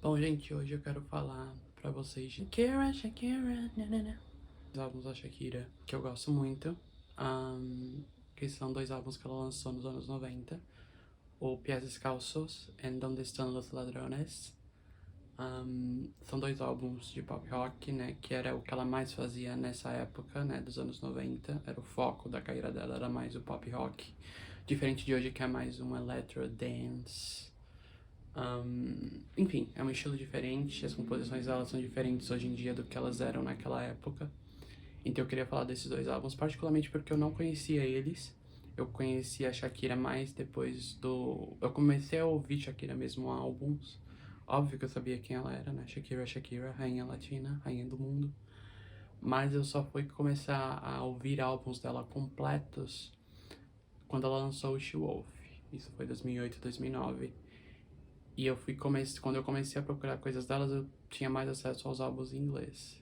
Bom, gente, hoje eu quero falar pra vocês de Shakira, Shakira, nanana. Os álbuns da Shakira que eu gosto muito, que são dois álbuns que ela lançou nos anos 90, o Pies Descalços e Donde Están los Ladrones. São dois álbuns de pop rock, né, que era o que ela mais fazia nessa época, né, dos anos 90, era o foco da carreira dela, era mais o pop rock, diferente de hoje que é mais um electro dance. Enfim, é um estilo diferente, as composições delas são diferentes hoje em dia do que elas eram naquela época. Então eu queria falar desses dois álbuns, particularmente porque eu não conhecia eles. Eu conheci a Shakira mais depois do... Eu comecei a ouvir Shakira mesmo álbuns. Óbvio que eu sabia quem ela era, né? Shakira, Shakira, rainha latina, rainha do mundo. Mas eu só fui começar a ouvir álbuns dela completos quando ela lançou o She Wolf. Isso foi 2008, 2009. E quando eu comecei a procurar coisas delas, eu tinha mais acesso aos álbuns em inglês.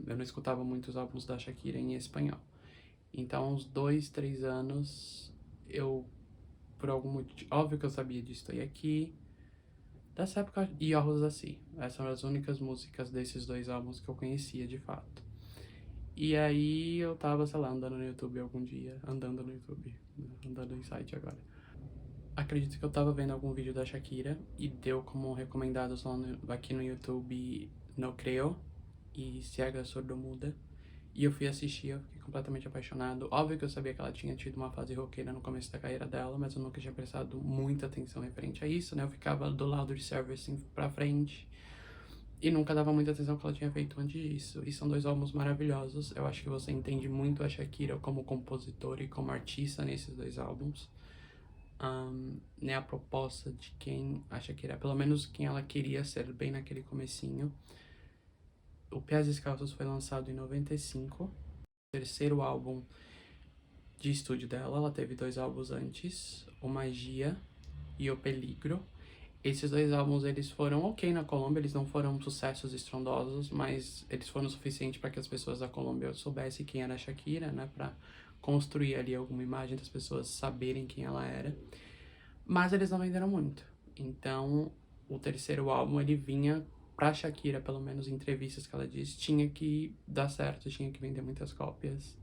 Eu não escutava muitos álbuns da Shakira em espanhol. Então, há uns 2, 3 anos, eu, por algum motivo, óbvio que eu sabia de Estou Aqui, dessa época, e Ojos Assim. Essas são as únicas músicas desses dois álbuns que eu conhecia de fato. E aí eu tava, sei lá, andando no YouTube algum dia, andando no YouTube, andando em site agora. Acredito que eu tava vendo algum vídeo da Shakira e deu como recomendados aqui no YouTube No Creo e Cega Sordomuda. E eu fui assistir, eu fiquei completamente apaixonado. Óbvio que eu sabia que ela tinha tido uma fase roqueira no começo da carreira dela, mas eu nunca tinha prestado muita atenção referente a isso, né? Eu ficava do lado de Servicing pra frente e nunca dava muita atenção ao que ela tinha feito antes disso. E são dois álbuns maravilhosos. Eu acho que você entende muito a Shakira como compositora e como artista nesses dois álbuns. Né, a proposta de quem a Shakira, pelo menos quem ela queria ser bem naquele comecinho. O Pés Descalços foi lançado em 95, o terceiro álbum de estúdio dela. Ela teve dois álbuns antes, o Magia e o Peligro. Esses dois álbuns, eles foram ok na Colômbia, eles não foram sucessos estrondosos, mas eles foram o suficiente para que as pessoas da Colômbia soubessem quem era a Shakira, né, para construir ali alguma imagem das pessoas saberem quem ela era. Mas eles não venderam muito. Então, o terceiro álbum, ele vinha pra Shakira, pelo menos em entrevistas que ela disse, tinha que dar certo, tinha que vender muitas cópias,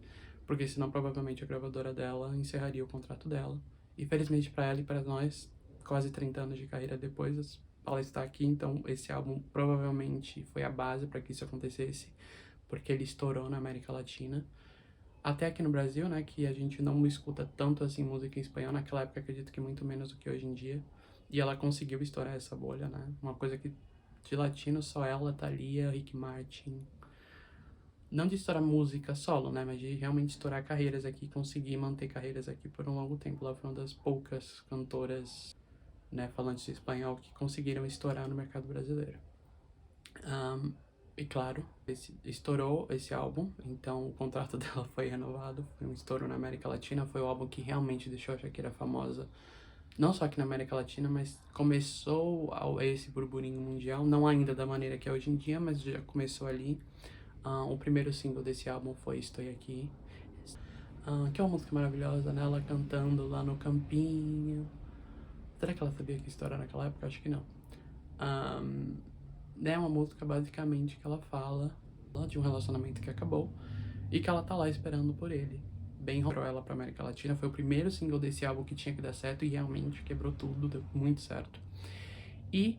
porque senão provavelmente a gravadora dela encerraria o contrato dela. E felizmente para ela e para nós, quase 30 anos de carreira depois, ela está aqui, então esse álbum provavelmente foi a base para que isso acontecesse, porque ele estourou na América Latina. Até aqui no Brasil, né, que a gente não escuta tanto assim música em espanhol, naquela época acredito que muito menos do que hoje em dia. E ela conseguiu estourar essa bolha, né? Uma coisa que de latino só ela, Thalia, Rick Martin. Não de estourar música solo, né, mas de realmente estourar carreiras aqui, conseguir manter carreiras aqui por um longo tempo. Ela foi uma das poucas cantoras, né, falantes de espanhol que conseguiram estourar no mercado brasileiro. E claro, estourou esse álbum, então o contrato dela foi renovado, foi um estouro na América Latina, foi o álbum que realmente deixou a Shakira famosa, não só aqui na América Latina, mas começou esse burburinho mundial, não ainda da maneira que é hoje em dia, mas já começou ali. O primeiro single desse álbum foi Estou Aqui, que é uma música maravilhosa, né? Ela cantando lá no campinho. Será que ela sabia que estourar naquela época? Acho que não. É uma música basicamente que ela fala de um relacionamento que acabou e que ela tá lá esperando por ele. Bem rompeu ela pra América Latina, foi o primeiro single desse álbum que tinha que dar certo e realmente quebrou tudo, deu muito certo. E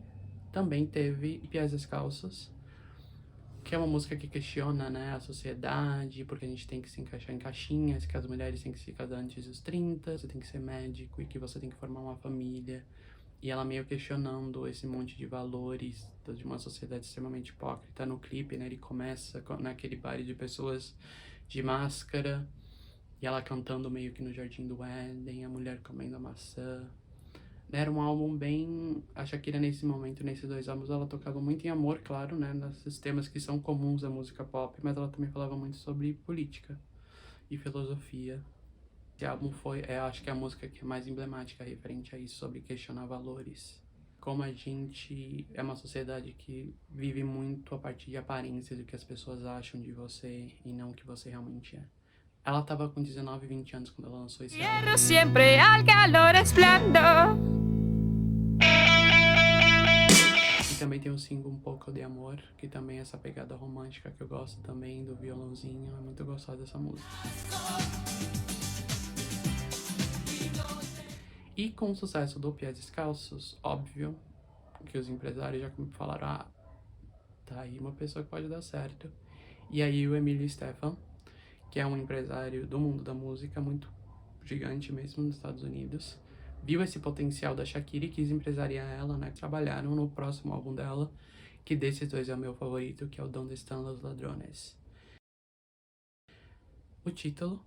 também teve Pies Descalços, que é uma música que questiona, né, a sociedade, porque a gente tem que se encaixar em caixinhas, que as mulheres têm que se casar antes dos 30, você tem que ser médico e que você tem que formar uma família. E ela meio questionando esse monte de valores de uma sociedade extremamente hipócrita. No clipe, né, ele começa naquele baile de pessoas de máscara, e ela cantando meio que no Jardim do Éden, a mulher comendo a maçã. Era um álbum bem... A Shakira nesse momento, nesses dois álbuns, ela tocava muito em amor, claro, né, nesses temas que são comuns à música pop, mas ela também falava muito sobre política e filosofia. Esse álbum foi, acho que é a música que é mais emblemática referente a isso, sobre questionar valores. Como a gente é uma sociedade que vive muito a partir de aparências, do que as pessoas acham de você e não o que você realmente é. Ela tava com 19, 20 anos quando ela lançou esse álbum. Siempre al calor esplendor. também tem o single Um Pouco de Amor, que também é essa pegada romântica que eu gosto também, do violãozinho. É muito gostosa essa música. E com o sucesso do Pés Descalços, óbvio que os empresários já falaram, ah, tá aí uma pessoa que pode dar certo. E aí o Emílio Stefan, que é um empresário do mundo da música, muito gigante mesmo nos Estados Unidos, viu esse potencial da Shakira e quis empresariar ela, né? Trabalharam no próximo álbum dela, que desses dois é o meu favorito, que é o Donde Están los Ladrones. O título,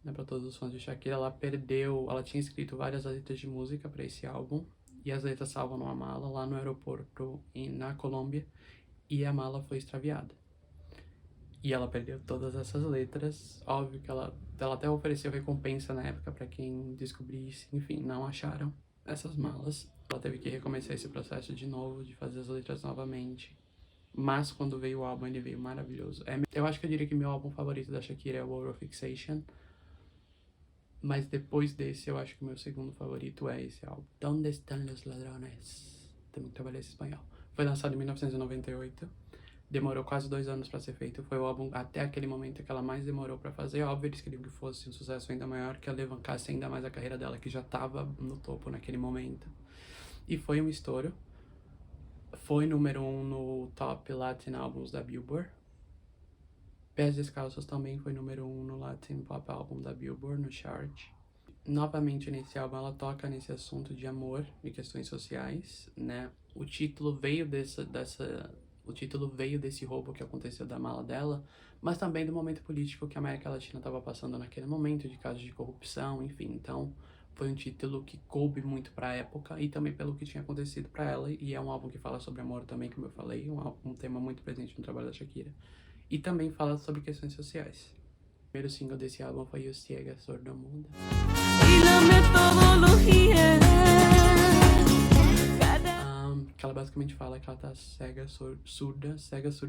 né, para todos os fãs de Shakira, ela tinha escrito várias letras de música para esse álbum, e as letras estavam numa mala lá no aeroporto na Colômbia, e a mala foi extraviada. E ela perdeu todas essas letras. Óbvio que ela até ofereceu recompensa na época para quem descobrisse. Enfim, não acharam essas malas. Ela teve que recomeçar esse processo de novo, de fazer as letras novamente. Mas quando veio o álbum, ele veio maravilhoso. Eu acho que eu diria que meu álbum favorito da Shakira é o World of Fixation. Mas depois desse, eu acho que o meu segundo favorito é esse álbum. Donde están los ladrones? Também trabalhei esse espanhol. Foi lançado em 1998. Demorou quase 2 anos pra ser feito. Foi o álbum, até aquele momento, que ela mais demorou pra fazer. Óbvio, eles queriam que fosse um sucesso ainda maior, que alavancasse ainda mais a carreira dela, que já tava no topo naquele momento. E foi um estouro. Foi número 1 no Top Latin Albums da Billboard. Pés Descalços também foi número 1 no Latin Pop Album da Billboard, no chart. Novamente, nesse álbum, ela toca nesse assunto de amor e questões sociais, né? O título veio desse roubo que aconteceu da mala dela, mas também do momento político que a América Latina estava passando naquele momento, de casos de corrupção, enfim. Então, foi um título que coube muito para a época e também pelo que tinha acontecido para ela. E é um álbum que fala sobre amor também, como eu falei, um tema muito presente no trabalho da Shakira. E também fala sobre questões sociais. O primeiro single desse álbum foi O Ciega Sorda Muda. Que ela basicamente fala que ela tá cega, surda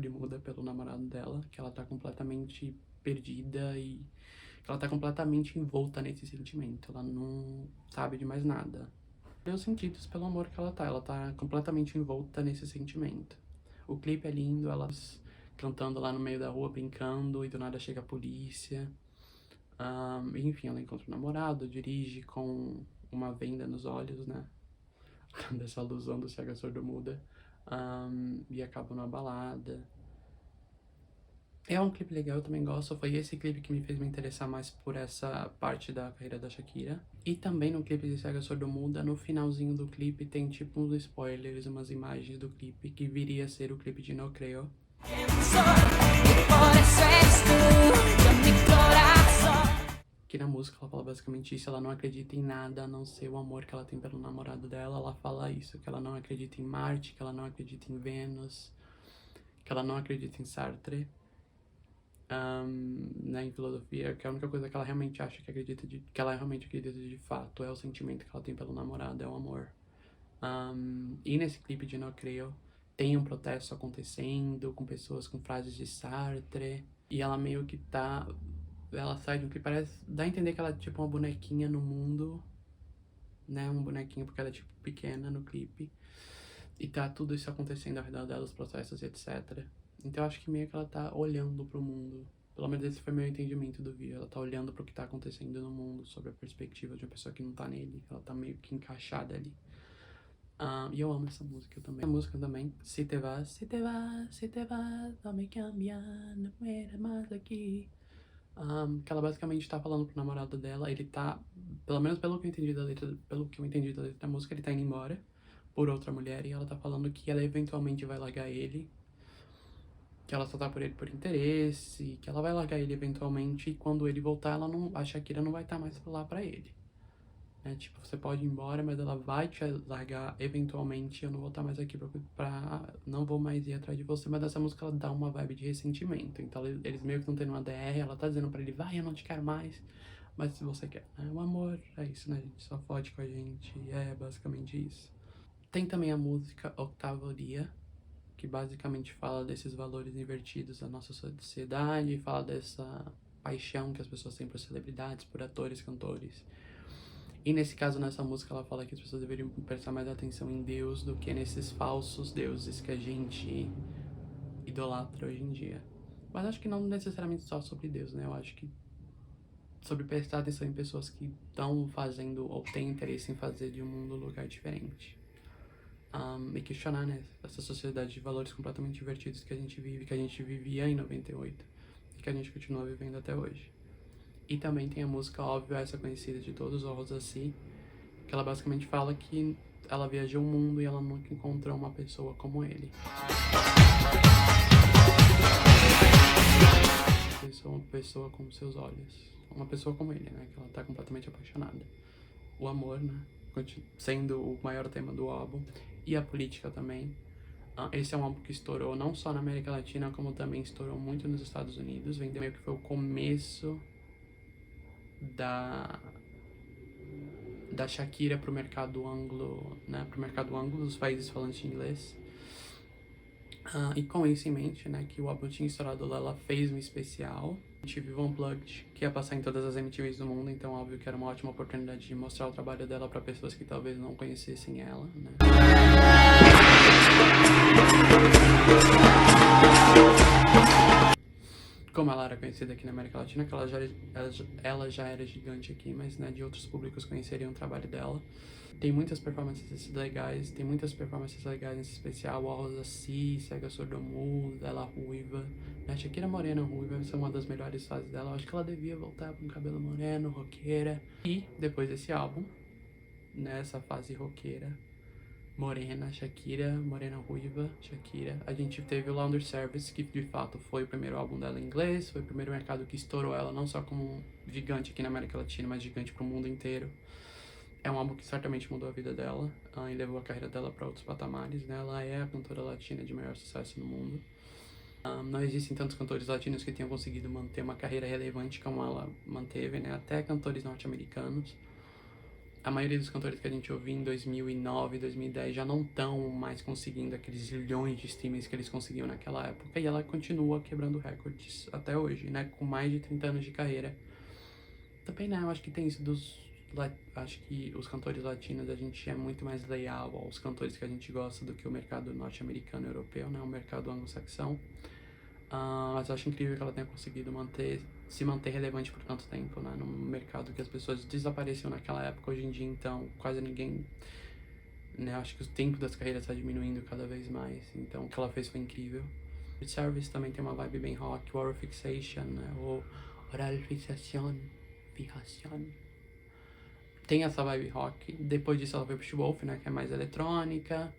e muda pelo namorado dela, que ela tá completamente perdida e que ela tá completamente envolta nesse sentimento, ela não sabe de mais nada. Deu sentidos pelo amor que ela tá completamente envolta nesse sentimento. O clipe é lindo, elas cantando lá no meio da rua, brincando, e do nada chega a polícia. Enfim, ela encontra o namorado, dirige com uma venda nos olhos, né? Dessa alusão do Cega Sordo Muda. E acaba numa balada. É um clipe legal, eu também gosto. Foi esse clipe que me fez me interessar mais por essa parte da carreira da Shakira. E também no clipe de Cega Sordo Muda, no finalzinho do clipe, tem tipo uns spoilers, umas imagens do clipe que viria a ser o clipe de No Creo. Que na música ela fala basicamente isso, ela não acredita em nada a não ser o amor que ela tem pelo namorado dela. Ela fala isso, que ela não acredita em Marte, que ela não acredita em Vênus, que ela não acredita em Sartre, né, em filosofia, que a única coisa que ela realmente acha que acredita, que ela realmente acredita de fato é o sentimento que ela tem pelo namorado, é o amor. E nesse clipe de No Creo tem um protesto acontecendo, com pessoas com frases de Sartre, e ela meio que ela sai de um clipe, parece, dá a entender que ela é tipo uma bonequinha no mundo, né, um bonequinho porque ela é tipo pequena no clipe, e tá tudo isso acontecendo ao redor dela, os processos e etc. Então eu acho que meio que ela tá olhando pro mundo, pelo menos esse foi meu entendimento do vídeo, ela tá olhando pro que tá acontecendo no mundo, sobre a perspectiva de uma pessoa que não tá nele, ela tá meio que encaixada ali. E eu amo essa música também. A música também, Se Te Vas, Se Te Vas, Se Te Vas, não me cambia, não era mais aqui. Que ela basicamente tá falando pro namorado dela, ele tá, pelo menos pelo que eu entendi da letra, da música, ele tá indo embora por outra mulher e ela tá falando que ela eventualmente vai largar ele, que ela só tá por ele por interesse, que ela vai largar ele eventualmente e quando ele voltar, a Shakira não vai estar mais lá pra ele. Tipo, você pode ir embora, mas ela vai te largar eventualmente, eu não vou estar mais aqui não vou mais ir atrás de você, mas essa música ela dá uma vibe de ressentimento, então eles meio que estão tendo uma DR, ela tá dizendo pra ele, vai, eu não te quero mais, mas se você quer, né? O amor é isso, né, gente, só fode com a gente, é basicamente isso. Tem também a música Octavo Dia, que basicamente fala desses valores invertidos da nossa sociedade, fala dessa paixão que as pessoas têm por celebridades, por atores, cantores. E nesse caso, nessa música, ela fala que as pessoas deveriam prestar mais atenção em Deus do que nesses falsos deuses que a gente idolatra hoje em dia. Mas acho que não necessariamente só sobre Deus, né? Eu acho que sobre prestar atenção em pessoas que estão fazendo ou têm interesse em fazer de um mundo um lugar diferente. E questionar, né, essa sociedade de valores completamente invertidos que a gente vive, que a gente vivia em 98 e que a gente continua vivendo até hoje. E também tem a música óbvia, essa conhecida de todos, o Rosa Si, que ela basicamente fala que ela viajou o mundo e ela nunca encontrou uma pessoa como ele. Uma pessoa com seus olhos. Uma pessoa como ele, né? Que ela tá completamente apaixonada. O amor, né? Sendo o maior tema do álbum. E a política também. Esse é um álbum que estourou não só na América Latina, como também estourou muito nos Estados Unidos. Vendeu meio que foi o começo da Shakira pro mercado anglo, né? Pro mercado anglo, dos países falantes de inglês. E com isso em mente, né, que o álbum tinha estourado lá, ela fez um especial, MTV Unplugged, que ia passar em todas as MTVs do mundo, então óbvio que era uma ótima oportunidade de mostrar o trabalho dela para pessoas que talvez não conhecessem ela, né. Como ela era conhecida aqui na América Latina, que ela já era gigante aqui, mas, né, de outros públicos conheceriam o trabalho dela. Tem muitas performances legais nesse especial. A Rosa Si, Cega Sordomuda, ela ruiva. A Shakira morena ruiva, essa é uma das melhores fases dela. Eu acho que ela devia voltar com cabelo moreno, roqueira. E depois desse álbum, nessa fase roqueira, morena, Shakira, morena ruiva, Shakira. A gente teve o Laundry Service, que de fato foi o primeiro álbum dela em inglês, foi o primeiro mercado que estourou ela, não só como um gigante aqui na América Latina, mas gigante pro mundo inteiro. É um álbum que certamente mudou a vida dela e levou a carreira dela para outros patamares, né? Ela é a cantora latina de maior sucesso no mundo. Não existem tantos cantores latinos que tenham conseguido manter uma carreira relevante como ela manteve, né? Até cantores norte-americanos. A maioria dos cantores que a gente ouviu em 2009, 2010 já não estão mais conseguindo aqueles zilhões de streamings que eles conseguiam naquela época. E ela continua quebrando recordes até hoje, né? Com mais de 30 anos de carreira. Também, né? Eu acho que tem isso acho que os cantores latinos, a gente é muito mais leal aos cantores que a gente gosta do que o mercado norte-americano e europeu, né? O mercado anglo-saxão. Mas eu acho incrível que ela tenha conseguido se manter relevante por tanto tempo, né? Num mercado que as pessoas desapareciam naquela época, hoje em dia, então, quase ninguém, né? Acho que o tempo das carreiras está diminuindo cada vez mais, então o que ela fez foi incrível. The Service também tem uma vibe bem rock, o Oral Fixation, né? O Oral Fixation, tem essa vibe rock. Depois disso ela foi pro Wolf, né, que é mais eletrônica.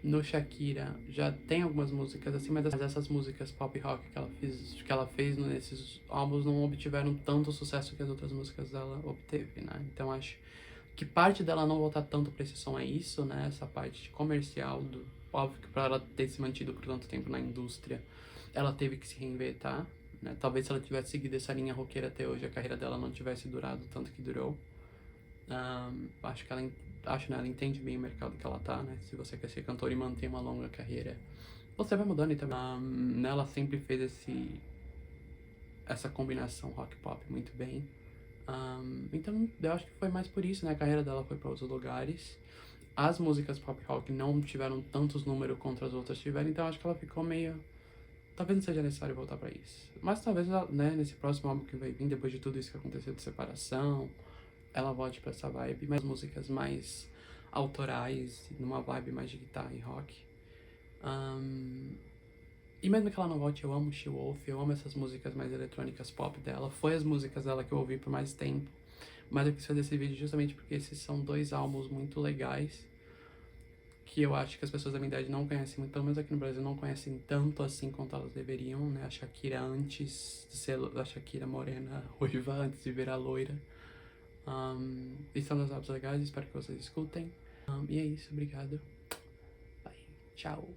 No Shakira já tem algumas músicas assim, mas essas músicas pop rock que ela fez nesses álbuns não obtiveram tanto sucesso que as outras músicas dela obteve, né? Então acho que parte dela não voltar tanto pra esse som é isso, né? Essa parte comercial do óbvio que pra ela ter se mantido por tanto tempo na indústria, ela teve que se reinventar, né? Talvez se ela tivesse seguido essa linha roqueira até hoje, a carreira dela não tivesse durado tanto que durou. Acho que ela entende bem o mercado que ela tá, né? Se você quer ser cantora e manter uma longa carreira, você vai mudando e também. Ela sempre fez essa combinação rock-pop muito bem. Então eu acho que foi mais por isso, né? A carreira dela foi para outros lugares. As músicas pop rock não tiveram tantos números quanto as outras tiveram, então acho que ela ficou meio. Talvez não seja necessário voltar pra isso. Mas talvez, né, nesse próximo álbum que vai vir, depois de tudo isso que aconteceu de separação, ela volte pra essa vibe, mais músicas mais autorais, numa vibe mais de guitarra e rock. E mesmo que ela não volte, eu amo She Wolf, eu amo essas músicas mais eletrônicas pop dela. Foi as músicas dela que eu ouvi por mais tempo. Mas eu quis fazer esse vídeo justamente porque esses são dois álbuns muito legais que eu acho que as pessoas da minha idade não conhecem muito, pelo menos aqui no Brasil, não conhecem tanto assim quanto elas deveriam, né? A Shakira antes de ser a Shakira morena, ruiva, antes de virar loira. E são dois álbuns legais, espero que vocês escutem. E é isso, obrigado. Bye. Tchau.